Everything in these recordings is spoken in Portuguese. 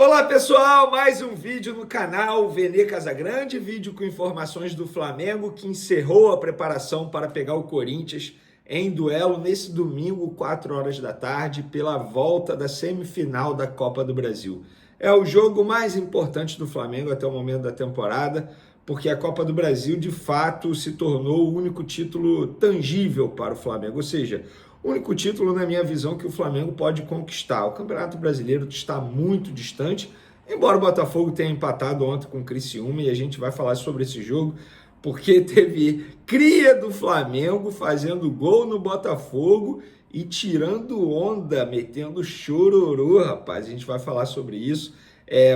Olá pessoal, mais um vídeo no canal Vene Casagrande, vídeo com informações do Flamengo que encerrou a preparação para pegar o Corinthians em duelo nesse domingo, 4 horas da tarde, pela volta da semifinal da Copa do Brasil. É o jogo mais importante do Flamengo até o momento da temporada, porque a Copa do Brasil de fato se tornou o único título tangível para o Flamengo, ou seja, o único título, na minha visão, que o Flamengo pode conquistar. O Campeonato Brasileiro está muito distante, embora o Botafogo tenha empatado ontem com o Criciúma, e a gente vai falar sobre esse jogo, porque teve cria do Flamengo fazendo gol no Botafogo e tirando onda, metendo chororô, rapaz. A gente vai falar sobre isso.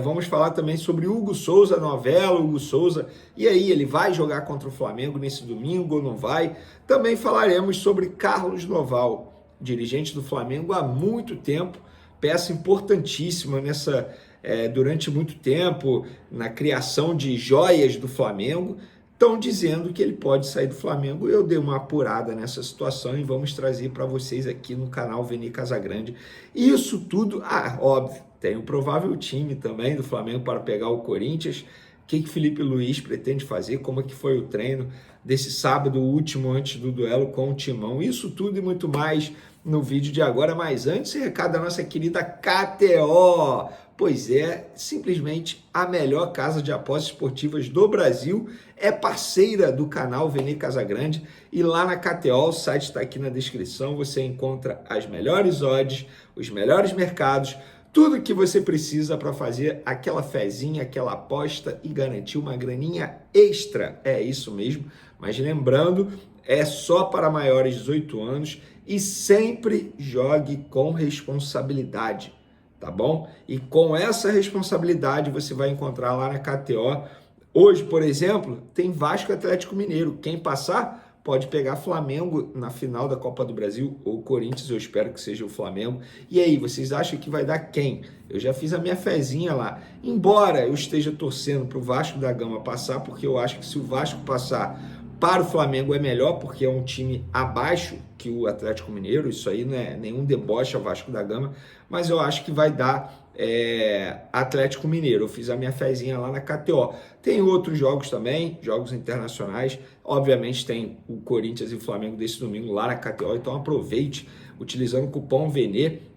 Vamos falar também sobre Hugo Souza, novela, Hugo Souza. E aí, ele vai jogar contra o Flamengo nesse domingo ou não vai? Também falaremos sobre Carlos Noval, dirigente do Flamengo há muito tempo, peça importantíssima durante muito tempo na criação de joias do Flamengo. Estão dizendo que ele pode sair do Flamengo. Eu dei uma apurada nessa situação e vamos trazer para vocês aqui no canal Vene Casagrande. Isso tudo, óbvio, tem o provável time também do Flamengo para pegar o Corinthians. O que Felipe Luiz pretende fazer, como é que foi o treino desse sábado último antes do duelo com o Timão. Isso tudo e muito mais no vídeo de agora. Mas antes, recado da nossa querida KTO. Pois é, simplesmente a melhor casa de apostas esportivas do Brasil, é parceira do canal Vene Casagrande, e lá na KTO, o site está aqui na descrição, você encontra as melhores odds, os melhores mercados, tudo que você precisa para fazer aquela fezinha, aquela aposta e garantir uma graninha extra. É isso mesmo, mas lembrando, é só para maiores de 18 anos e sempre jogue com responsabilidade. Tá bom? E com essa responsabilidade você vai encontrar lá na KTO. Hoje, por exemplo, tem Vasco e Atlético Mineiro. Quem passar pode pegar Flamengo na final da Copa do Brasil ou Corinthians, eu espero que seja o Flamengo. E aí, vocês acham que vai dar quem? Eu já fiz a minha fezinha lá. Embora eu esteja torcendo para o Vasco da Gama passar, porque eu acho que se o Vasco passar para o Flamengo é melhor, porque é um time abaixo que o Atlético Mineiro, isso aí não é nenhum deboche ao Vasco da Gama, mas eu acho que vai dar Atlético Mineiro. Eu fiz a minha fezinha lá na KTO. Tem outros jogos também, jogos internacionais, obviamente tem o Corinthians e o Flamengo desse domingo lá na KTO, então aproveite, utilizando o cupom VENE,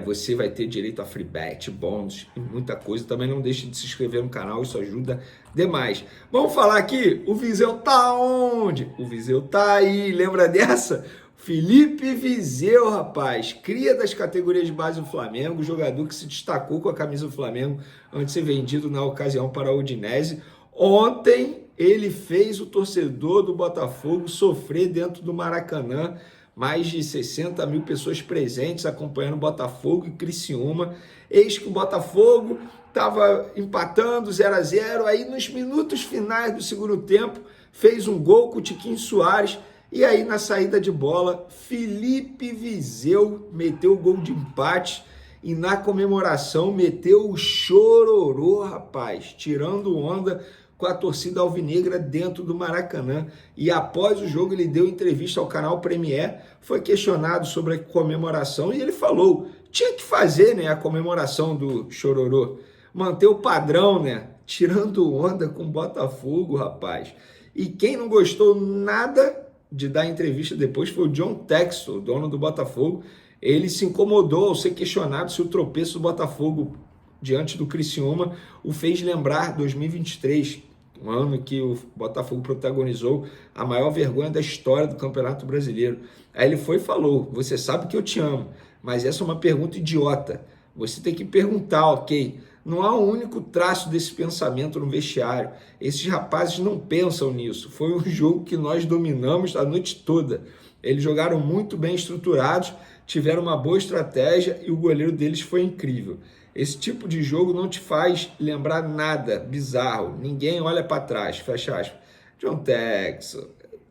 você vai ter direito a free bet, bônus e muita coisa. Também não deixe de se inscrever no canal, isso ajuda demais. Vamos falar aqui, o Viseu tá onde? O Viseu tá aí, lembra dessa? Felipe Viseu, rapaz, cria das categorias de base do Flamengo, jogador que se destacou com a camisa do Flamengo antes de ser vendido na ocasião para a Udinese. Ontem ele fez o torcedor do Botafogo sofrer dentro do Maracanã, mais de 60 mil pessoas presentes acompanhando Botafogo e Criciúma. Eis que o Botafogo estava empatando 0-0, aí nos minutos finais do segundo tempo fez um gol com o Tiquinho Soares, e aí na saída de bola Felipe Viseu meteu o gol de empate e na comemoração meteu o chororô, rapaz, tirando onda com a torcida alvinegra dentro do Maracanã. E após o jogo ele deu entrevista ao canal Premier, foi questionado sobre a comemoração e ele falou, tinha que fazer, né, a comemoração do chororô, manter o padrão, né, tirando onda com o Botafogo, rapaz. E quem não gostou nada de dar entrevista depois foi o John Textor, dono do Botafogo. Ele se incomodou ao ser questionado se o tropeço do Botafogo diante do Criciúma o fez lembrar 2023, um ano que o Botafogo protagonizou a maior vergonha da história do Campeonato Brasileiro. Aí ele foi e falou, você sabe que eu te amo, mas essa é uma pergunta idiota. Você tem que perguntar, ok? Não há um único traço desse pensamento no vestiário. Esses rapazes não pensam nisso. Foi um jogo que nós dominamos a noite toda. Eles jogaram muito bem estruturados, tiveram uma boa estratégia e o goleiro deles foi incrível. Esse tipo de jogo não te faz lembrar nada bizarro. Ninguém olha para trás, fecha aspas. John Textor,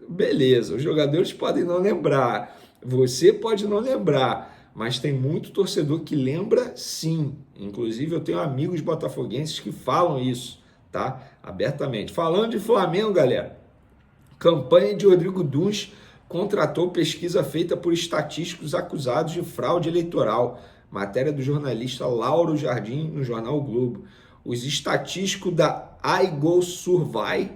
beleza, os jogadores podem não lembrar, você pode não lembrar, mas tem muito torcedor que lembra sim. Inclusive eu tenho amigos botafoguenses que falam isso, tá? Abertamente. Falando de Flamengo, galera, campanha de Rodrigo Dunsch contratou pesquisa feita por estatísticos acusados de fraude eleitoral. Matéria do jornalista Lauro Jardim no jornal o Globo. Os estatísticos da iGoSurvey,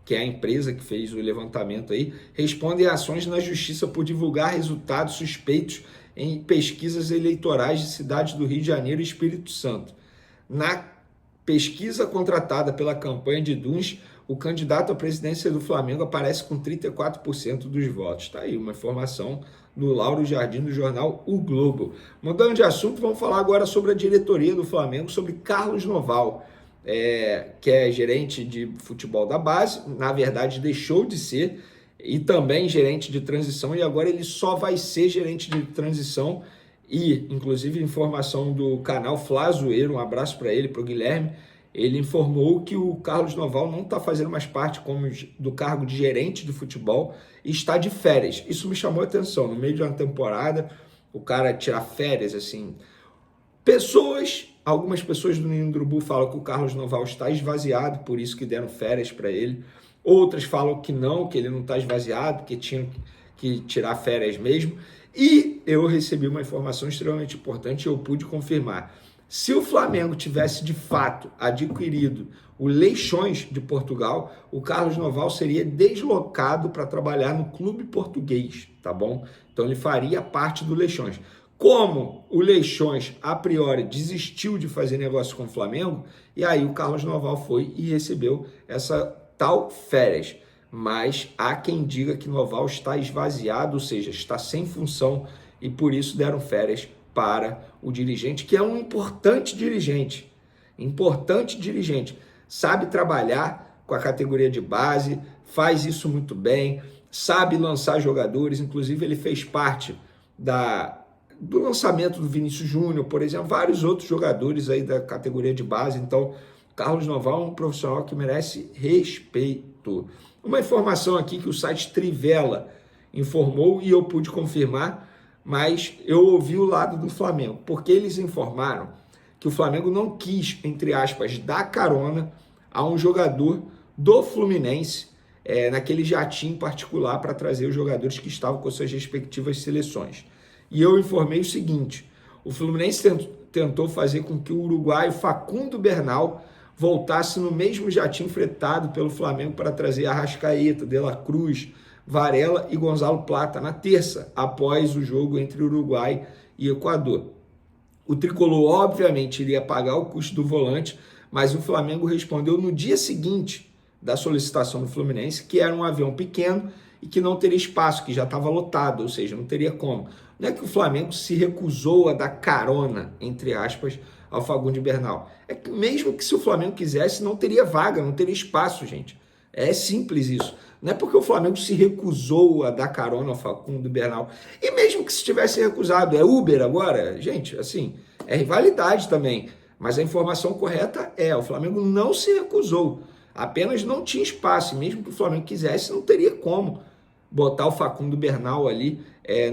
que é a empresa que fez o levantamento aí, respondem a ações na justiça por divulgar resultados suspeitos em pesquisas eleitorais de cidades do Rio de Janeiro e Espírito Santo. Na pesquisa contratada pela campanha de Duns, o candidato à presidência do Flamengo aparece com 34% dos votos. Está aí uma informação do Lauro Jardim do jornal O Globo. Mudando de assunto, vamos falar agora sobre a diretoria do Flamengo, sobre Carlos Noval, que é gerente de futebol da base, na verdade deixou de ser, e também gerente de transição, e agora ele só vai ser gerente de transição. E, inclusive, informação do canal Flazoeiro, um abraço para ele, para o Guilherme, ele informou que o Carlos Noval não está fazendo mais parte do cargo de gerente de futebol e está de férias. Isso me chamou a atenção, no meio de uma temporada, o cara tirar férias, assim. Algumas pessoas do Ninho do Urubu falam que o Carlos Noval está esvaziado, por isso que deram férias para ele. Outras falam que não, que ele não está esvaziado, que tinha que tirar férias mesmo. E eu recebi uma informação extremamente importante e eu pude confirmar. Se o Flamengo tivesse de fato adquirido o Leixões de Portugal, o Carlos Noval seria deslocado para trabalhar no clube português, tá bom? Então ele faria parte do Leixões. Como o Leixões, a priori, desistiu de fazer negócio com o Flamengo, e aí o Carlos Noval foi e recebeu essa tal férias. Mas há quem diga que Noval está esvaziado, ou seja, está sem função, e por isso deram férias para o dirigente, que é um importante dirigente, sabe trabalhar com a categoria de base, faz isso muito bem, sabe lançar jogadores, inclusive ele fez parte do lançamento do Vinícius Júnior, por exemplo, vários outros jogadores aí da categoria de base. Então, Carlos Noval é um profissional que merece respeito. Uma informação aqui que o site Trivela informou e eu pude confirmar, mas eu ouvi o lado do Flamengo, porque eles informaram que o Flamengo não quis, entre aspas, dar carona a um jogador do Fluminense, naquele jatinho particular para trazer os jogadores que estavam com suas respectivas seleções. E eu informei o seguinte: o Fluminense tentou fazer com que o uruguaio Facundo Bernal voltasse no mesmo jatinho fretado pelo Flamengo para trazer Arrascaeta, De La Cruz, Varela e Gonzalo Plata na terça, após o jogo entre Uruguai e Equador. O tricolor, obviamente, iria pagar o custo do volante, mas o Flamengo respondeu no dia seguinte da solicitação do Fluminense que era um avião pequeno e que não teria espaço, que já estava lotado, ou seja, não teria como. Não é que o Flamengo se recusou a dar carona, entre aspas, ao Facundo Bernal. É que mesmo que se o Flamengo quisesse, não teria vaga, não teria espaço, gente. É simples isso. Não é porque o Flamengo se recusou a dar carona ao Facundo Bernal. E mesmo que se tivesse recusado, é Uber agora? Gente, assim, é rivalidade também. Mas a informação correta o Flamengo não se recusou. Apenas não tinha espaço. E mesmo que o Flamengo quisesse, não teria como botar o Facundo Bernal ali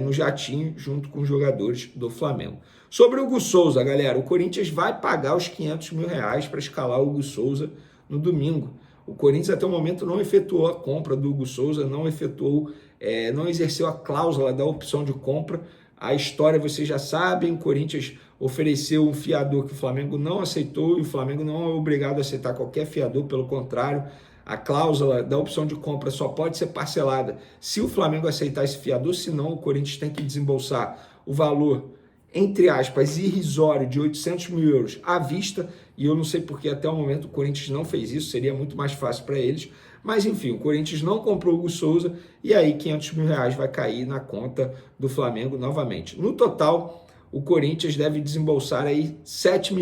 no jatinho junto com os jogadores do Flamengo. Sobre o Hugo Souza, galera, o Corinthians vai pagar os R$500 mil para escalar o Hugo Souza no domingo. O Corinthians até o momento não efetuou a compra do Hugo Souza, não exerceu a cláusula da opção de compra. A história vocês já sabem, o Corinthians ofereceu um fiador que o Flamengo não aceitou e o Flamengo não é obrigado a aceitar qualquer fiador, pelo contrário, a cláusula da opção de compra só pode ser parcelada se o Flamengo aceitar esse fiador, senão o Corinthians tem que desembolsar o valor, entre aspas, irrisório de R$800 mil à vista, e eu não sei porque até o momento o Corinthians não fez isso, seria muito mais fácil para eles, mas enfim, o Corinthians não comprou o Hugo Souza, e aí R$500 mil vai cair na conta do Flamengo novamente. No total, o Corinthians deve desembolsar aí R$7,3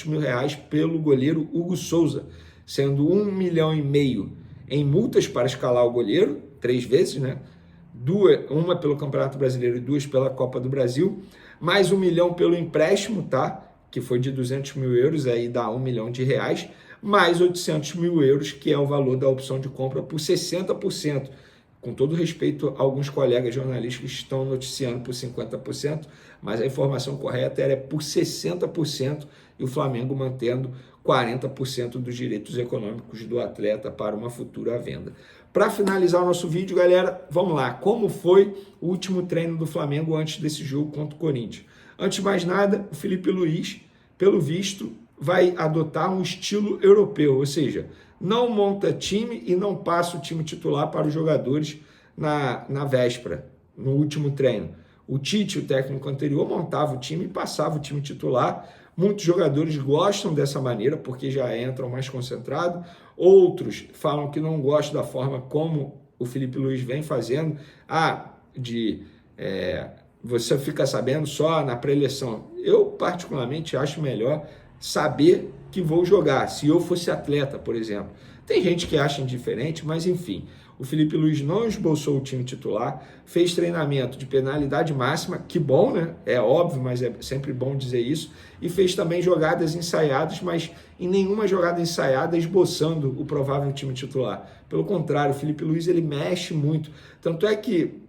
milhões pelo goleiro Hugo Souza, sendo R$1,5 milhão em multas para escalar o goleiro, 3 vezes, né? Uma pelo Campeonato Brasileiro e 2 pela Copa do Brasil, mais R$1 milhão pelo empréstimo, tá? Que foi de R$200 mil, aí dá R$1 milhão, mais R$800 mil, que é o valor da opção de compra por 60%. Com todo respeito a alguns colegas jornalistas que estão noticiando por 50%, mas a informação correta era por 60% e o Flamengo mantendo 40% dos direitos econômicos do atleta para uma futura venda. Para finalizar o nosso vídeo, galera, vamos lá. Como foi o último treino do Flamengo antes desse jogo contra o Corinthians? Antes de mais nada, o Felipe Luiz, pelo visto, vai adotar um estilo europeu, ou seja, não monta time e não passa o time titular para os jogadores na véspera, no último treino. O Tite, o técnico anterior, montava o time e passava o time titular. Muitos jogadores gostam dessa maneira porque já entram mais concentrados. Outros falam que não gostam da forma como o Felipe Luiz vem fazendo. Você fica sabendo só na pré-eleição. Eu, particularmente, acho melhor saber que vou jogar, se eu fosse atleta, por exemplo. Tem gente que acha indiferente, mas enfim, o Felipe Luiz não esboçou o time titular, fez treinamento de penalidade máxima, que bom, né? É óbvio, mas é sempre bom dizer isso, e fez também jogadas ensaiadas, mas em nenhuma jogada ensaiada esboçando o provável time titular. Pelo contrário, o Felipe Luiz ele mexe muito, tanto é que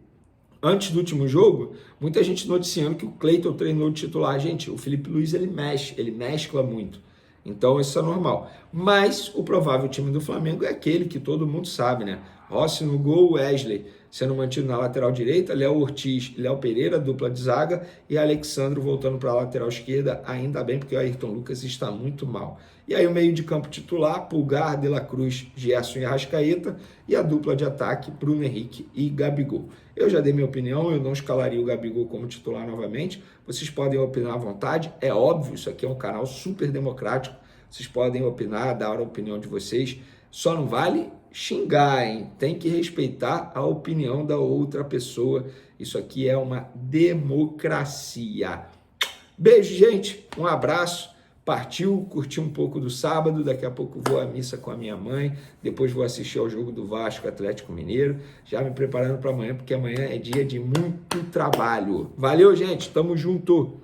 antes do último jogo, muita gente noticiando que o Cleiton treinou de titular. Gente, o Felipe Luiz ele mescla muito. Então isso é normal. Mas o provável time do Flamengo é aquele que todo mundo sabe, né? Rossi no gol, Wesley sendo mantido na lateral direita, Léo Ortiz, Léo Pereira, dupla de zaga, e Alexandro voltando para a lateral esquerda, ainda bem, porque o Ayrton Lucas está muito mal. E aí o meio de campo titular, Pulgar, De La Cruz, Gerson e Arrascaeta, e a dupla de ataque, Bruno Henrique e Gabigol. Eu já dei minha opinião, eu não escalaria o Gabigol como titular novamente, vocês podem opinar à vontade, é óbvio, isso aqui é um canal super democrático, vocês podem opinar, dar a opinião de vocês, só não vale xingar, hein? Tem que respeitar a opinião da outra pessoa. Isso aqui é uma democracia. Beijo, gente. Um abraço. Partiu, curti um pouco do sábado. Daqui a pouco vou à missa com a minha mãe. Depois vou assistir ao jogo do Vasco Atlético Mineiro. Já me preparando para amanhã, porque amanhã é dia de muito trabalho. Valeu, gente. Tamo junto.